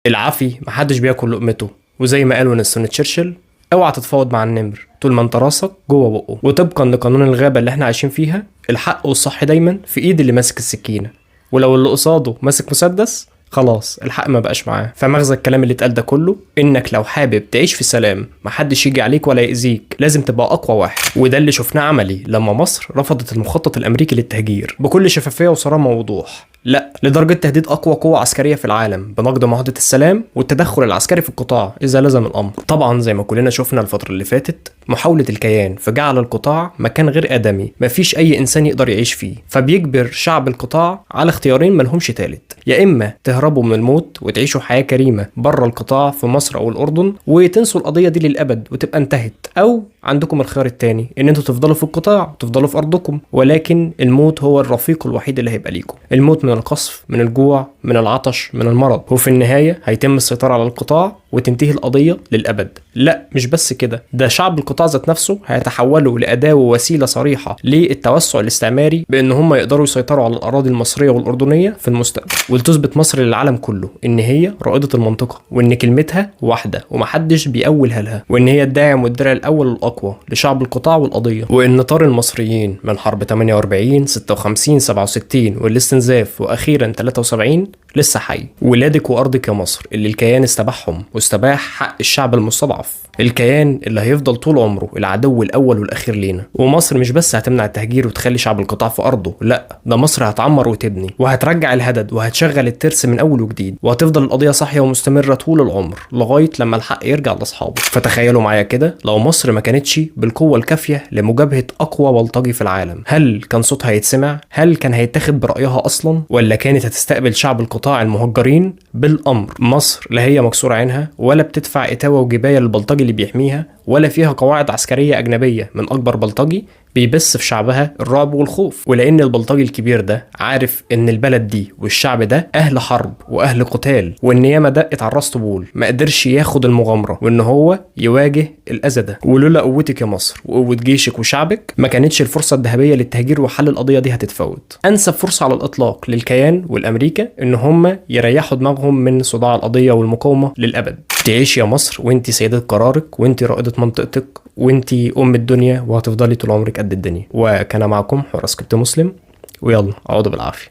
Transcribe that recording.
العافي محدش بياكل لقمته، وزي ما قال وينستون تشرشل، اوعى تتفاوض مع النمر طول ما انت راسك جوه بقه. وطبقا لقانون الغابه اللي احنا عايشين فيها، الحق والصح دايما في ايد اللي ماسك السكينه، ولو اللي قصاده ماسك مسدس خلاص الحق ما بقاش معاه. فمغزى الكلام اللي اتقال ده كله انك لو حابب تعيش في سلام محدش يجي عليك ولا يأذيك، لازم تبقى اقوى واحد. وده اللي شفناه عملي لما مصر رفضت المخطط الامريكي للتهجير بكل شفافيه وصرامه ووضوح، لا لدرجه تهديد اقوى قوه عسكريه في العالم بنقض معاهده السلام والتدخل العسكري في القطاع اذا لزم الامر. طبعا زي ما كلنا شفنا الفتره اللي فاتت، محاوله الكيان فجعل القطاع مكان غير ادمي مفيش اي انسان يقدر يعيش فيه، فبيجبر شعب القطاع على اختيارين ملهمش تالت: يا اما تهربوا من الموت وتعيشوا حياه كريمه بره القطاع في مصر او الاردن وتنسوا القضيه دي للابد وتبقى انتهت، او عندكم الخيار التاني ان انتوا تفضلوا في القطاع وتفضلوا في ارضكم، ولكن الموت هو الرفيق الوحيد اللي هيبقى ليكم. الموت من القصف، من الجوع، من العطش، من المرض، وفي النهايه هيتم السيطره على القطاع وتنتهي القضيه للابد. لا مش بس كده، ده شعب القطاع ذات نفسه هيتحولوا لاداه ووسيله صريحه للتوسع الاستعماري بان هم يقدروا يسيطروا على الاراضي المصريه والاردنيه في المستقبل، ولتثبت مصر للعالم كله ان هي رائده المنطقه، وان كلمتها واحده ومحدش بيأولها لها، وان هي الداعم والدرع الاول والاقوى لشعب القطاع والقضيه، وان طار المصريين من حرب 48 56 67 والاستنزاف واخيرا 73 لسه حي. ولادك وارضك يا مصر اللي الكيان استباحهم واستباح حق الشعب المستضعف، الكيان اللي هيفضل طول عمره العدو الاول والاخير لينا. ومصر مش بس هتمنع التهجير وتخلي شعب القطاع في ارضه، لا ده مصر هتعمر وتبني وهترجع الهدد وهتشغل الترس من اول وجديد، وهتفضل القضيه صاحيه ومستمره طول العمر لغايه لما الحق يرجع لاصحابه. فتخيلوا معايا كده، لو مصر ما كانتش بالقوه الكافيه لمجابهه اقوى بلطجي في العالم، هل كان صوتها هيتسمع؟ هل كان هيتاخد برايها اصلا؟ ولا كانت هتستقبل شعب القطاع المهجرين بالامر؟ مصر لا هي مكسور عينها ولا بتدفع اتاوه وجبايه للبلطجي اللي بيحميها، ولا فيها قواعد عسكريه اجنبيه من اكبر بلطجي بيبث في شعبها الرعب والخوف. ولان البلطجي الكبير ده عارف ان البلد دي والشعب ده اهل حرب واهل قتال، وان ياما دقت على الراس طبول، ما قدرش ياخد المغامره وان هو يواجه الاذى ده. ولولا قوتك يا مصر وقوه جيشك وشعبك ما كانتش الفرصه الذهبيه للتهجير وحل القضيه دي هتتفوت. انسب فرصه على الاطلاق للكيان والامريكا ان هم يريحوا دماغهم من صداع القضيه والمقاومه للابد. تعيش يا مصر وانتي سيدة قرارك، وانتي رائدة منطقتك، وانتي ام الدنيا، وهتفضلي طول عمرك قد الدنيا. وكان معكم حراس كابتن مسلم، ويلا اقعدوا بالعافيه.